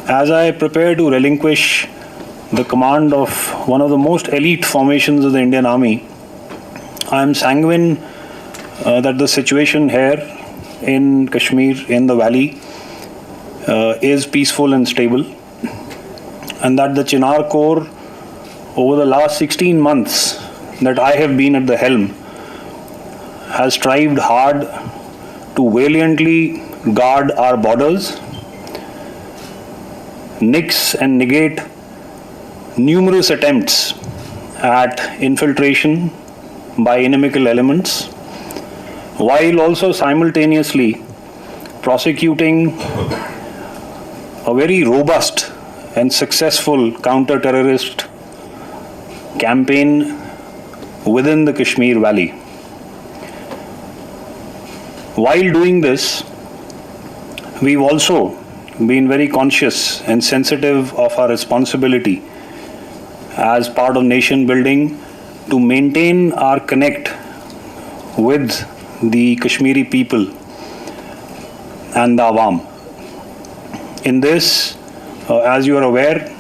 as I prepare to relinquish the command of one of the most elite formations of the Indian Army, I am sanguine that the situation here in Kashmir, in the valley, is peaceful and stable, and that the Chinar Corps, over the last 16 months that I have been at the helm, has strived hard to valiantly guard our borders, nix and negate numerous attempts at infiltration by inimical elements, while also simultaneously prosecuting a very robust and successful counter-terrorist campaign within the Kashmir Valley. While doing this, we've also been very conscious and sensitive of our responsibility as part of nation building to maintain our connect with the Kashmiri people and the Awam. In this, as you are aware,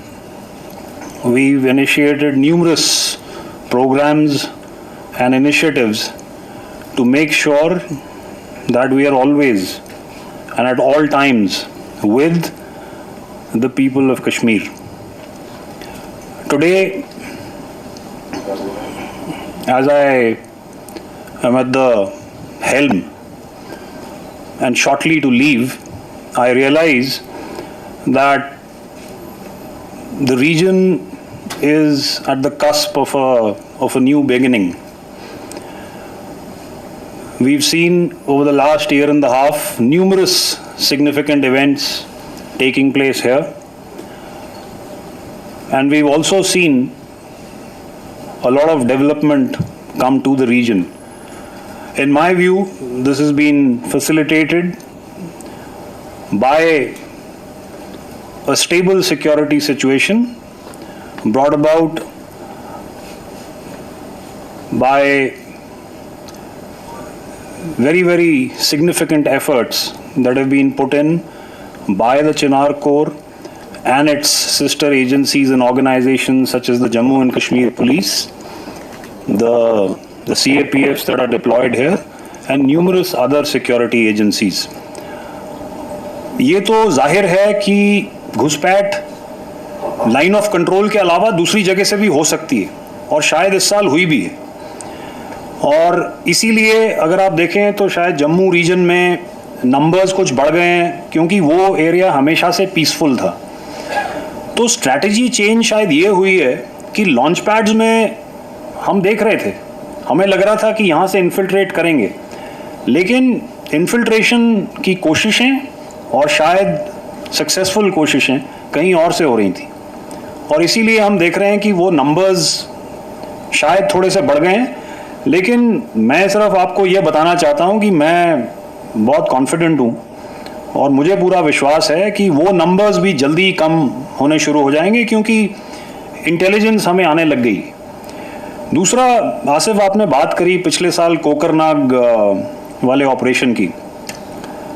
we've initiated numerous programs and initiatives to make sure that we are always and at all times with the people of Kashmir. Today, as I am at the helm and shortly to leave, I realize that the region is at the cusp of a new beginning. We've seen over the last year and a half numerous significant events taking place here, and we've also seen a lot of development come to the region. In my view, this has been facilitated by a stable security situation brought about by very, very significant efforts that have been put in by the Chinar Corps and its sister agencies and organizations such as the Jammu and Kashmir Police, the CAPFs that are deployed here, and numerous other security agencies. ये तो जाहिर है कि घुसपैठ line of control के अलावा दूसरी जगह से भी हो सकती है, और शायद इस साल हुई भी है। और इसीलिए अगर आप देखें तो शायद जम्मू रीजन में नंबर्स कुछ बढ़ गए हैं, क्योंकि वो एरिया हमेशा से पीसफुल था। तो स्ट्रैटेजी चेंज शायद ये हुई है कि लॉन्च पैड्स में हम देख रहे थे, हमें लग रहा था कि यहाँ से इन्फिल्ट्रेट करेंगे, लेकिन इन्फिल्ट्रेशन की कोशिशें और शायद सक्सेसफुल कोशिशें कहीं और से हो रही थी, और इसीलिए हम देख रहे हैं कि वो नंबर्स शायद थोड़े से बढ़ गए हैं। लेकिन मैं सिर्फ आपको ये बताना चाहता हूँ कि मैं बहुत कॉन्फिडेंट हूँ और मुझे पूरा विश्वास है कि वो नंबर्स भी जल्दी कम होने शुरू हो जाएंगे, क्योंकि इंटेलिजेंस हमें आने लग गई। दूसरा, आसिफ, आपने बात करी पिछले साल कोकरनाग वाले ऑपरेशन की।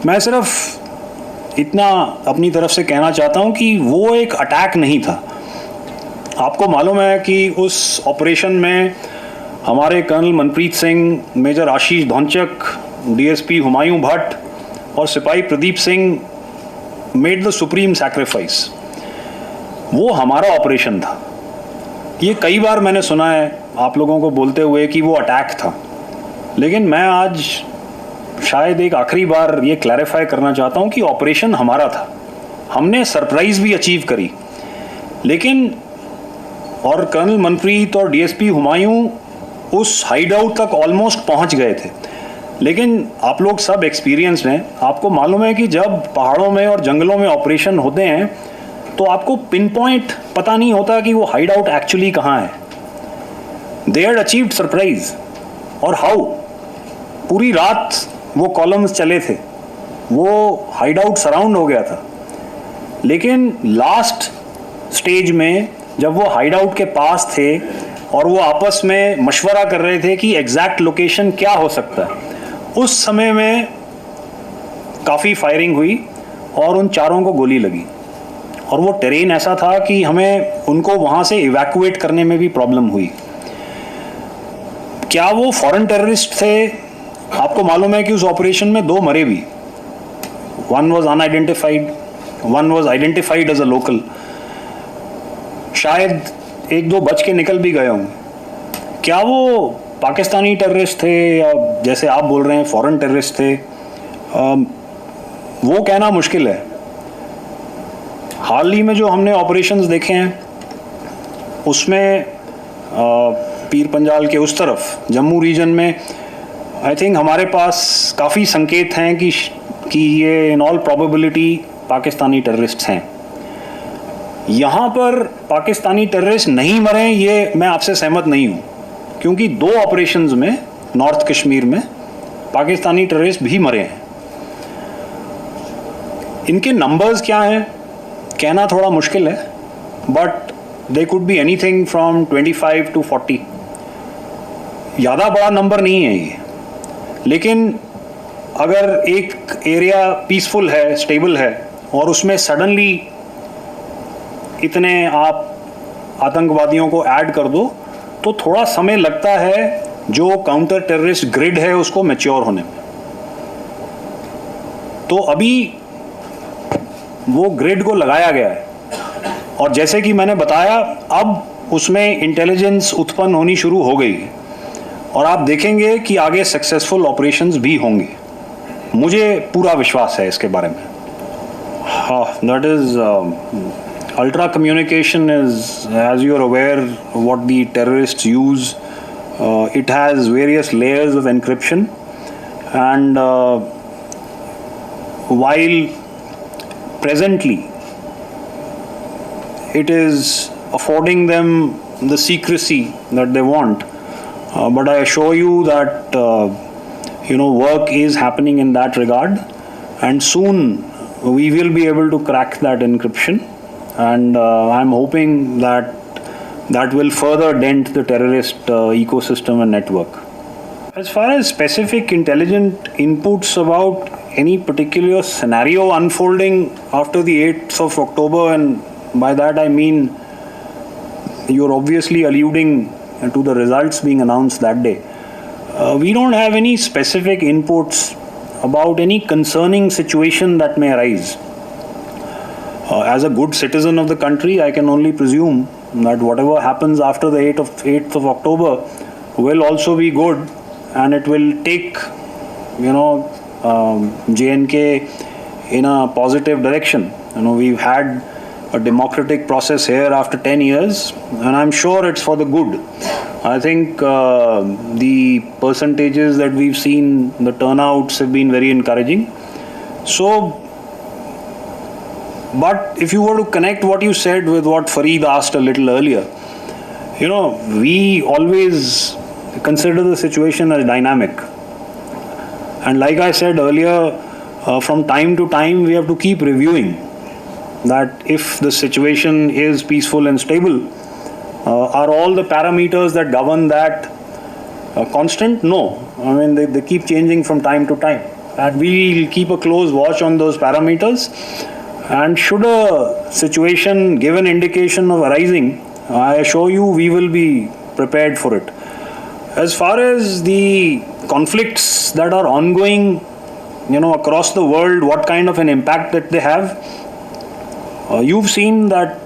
मैं सिर्फ इतना अपनी तरफ से कहना चाहता हूँ कि वो एक अटैक नहीं था। आपको मालूम है कि उस ऑपरेशन में हमारे कर्नल मनप्रीत सिंह, मेजर आशीष धौंचक, डीएसपी हुमायूं भट्ट और सिपाही Pradeep Singh made the supreme sacrifice. वो हमारा ऑपरेशन था। ये कई बार मैंने सुना है आप लोगों को बोलते हुए कि वो अटैक था, लेकिन मैं आज शायद एक आखिरी बार ये क्लैरिफाई करना चाहता हूँ कि ऑपरेशन हमारा था। हमने सरप्राइज भी अचीव करी, लेकिन और कर्नल मनप्रीत और डीएसपी हुमायूं उस हाइड आउट तक ऑलमोस्ट पहुंच गए थे। लेकिन आप लोग सब एक्सपीरियंस्ड हैं, आपको मालूम है कि जब पहाड़ों में और जंगलों में ऑपरेशन होते हैं तो आपको पिन पॉइंट पता नहीं होता कि वो हाइड आउट एक्चुअली कहाँ है। दे हैड अचीव्ड सरप्राइज, और हाउ, पूरी रात वो कॉलम्स चले थे, वो हाइड आउट सराउंड हो गया था। लेकिन लास्ट स्टेज में जब वो हाइड आउट के पास थे और वो आपस में मशवरा कर रहे थे कि एग्जैक्ट लोकेशन क्या हो सकता है, उस समय में काफ़ी फायरिंग हुई और उन चारों को गोली लगी। और वो टेरेन ऐसा था कि हमें उनको वहाँ से इवैक्यूएट करने में भी प्रॉब्लम हुई। क्या वो फॉरेन टेररिस्ट थे? आपको मालूम है कि उस ऑपरेशन में 2 मरे भी। One was unidentified, one was identified as a local. शायद 1-2 बच के निकल भी गए होंगे। क्या वो पाकिस्तानी टेररिस्ट थे या जैसे आप बोल रहे हैं फॉरेन टेररिस्ट थे? वो कहना मुश्किल है। हाल ही में जो हमने ऑपरेशंस देखे हैं उसमें पीर पंजाल के उस तरफ जम्मू रीजन में आई थिंक हमारे पास काफ़ी संकेत हैं कि ये in all probability Pakistani terrorists हैं। यहाँ पर पाकिस्तानी टेररिस्ट नहीं मरे ये मैं आपसे सहमत नहीं हूँ, क्योंकि 2 ऑपरेशंस में नॉर्थ कश्मीर में पाकिस्तानी टेररिस्ट भी मरे हैं। इनके नंबर्स क्या हैं कहना थोड़ा मुश्किल है, but they could be anything from 25 to 40। ज़्यादा बड़ा नंबर नहीं है ये, लेकिन अगर एक एरिया पीसफुल है, स्टेबल है, और उसमें सडनली इतने आप आतंकवादियों को ऐड कर दो तो थोड़ा समय लगता है जो काउंटर टेररिस्ट ग्रिड है उसको मैच्योर होने में। तो अभी वो ग्रिड को लगाया गया है और जैसे कि मैंने बताया अब उसमें इंटेलिजेंस उत्पन्न होनी शुरू हो गई और आप देखेंगे कि आगे सक्सेसफुल ऑपरेशंस भी होंगे। मुझे पूरा विश्वास है इसके बारे में। हाँ, that is ultra communication is, as you are aware, what the terrorists use. It has various layers of encryption, and while presently it is affording them the secrecy that they want, but I assure you that work is happening in that regard, and soon we will be able to crack that encryption. And I'm hoping that will further dent the terrorist ecosystem and network. As far as specific intelligent inputs about any particular scenario unfolding after the 8th of October, and by that I mean you're obviously alluding to the results being announced that day. We don't have any specific inputs about any concerning situation that may arise. As a good citizen of the country, I can only presume that whatever happens after the 8th of October will also be good, and it will take, J&K in a positive direction. We've had a democratic process here after 10 years, and I'm sure it's for the good. I think the percentages that we've seen, the turnouts have been very encouraging. So, but if you were to connect what you said with what Fareed asked a little earlier, we always consider the situation as dynamic. And like I said earlier, from time to time we have to keep reviewing that if the situation is peaceful and stable, are all the parameters that govern that constant? No. I mean, they keep changing from time to time. And we'll keep a close watch on those parameters. And should a situation give an indication of arising, I assure you we will be prepared for it. As far as the conflicts that are ongoing, across the world, what kind of an impact that they have, you've seen that,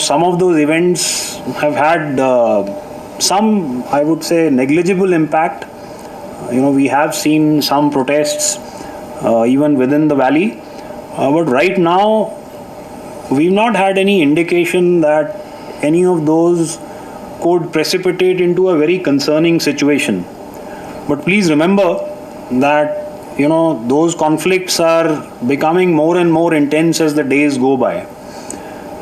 some of those events have had some, I would say, negligible impact. We have seen some protests even within the valley. But right now, we've not had any indication that any of those could precipitate into a very concerning situation. But please remember that, those conflicts are becoming more and more intense as the days go by.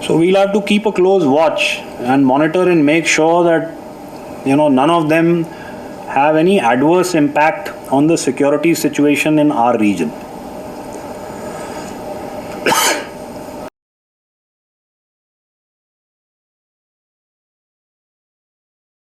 So we'll have to keep a close watch and monitor and make sure that, none of them have any adverse impact on the security situation in our region.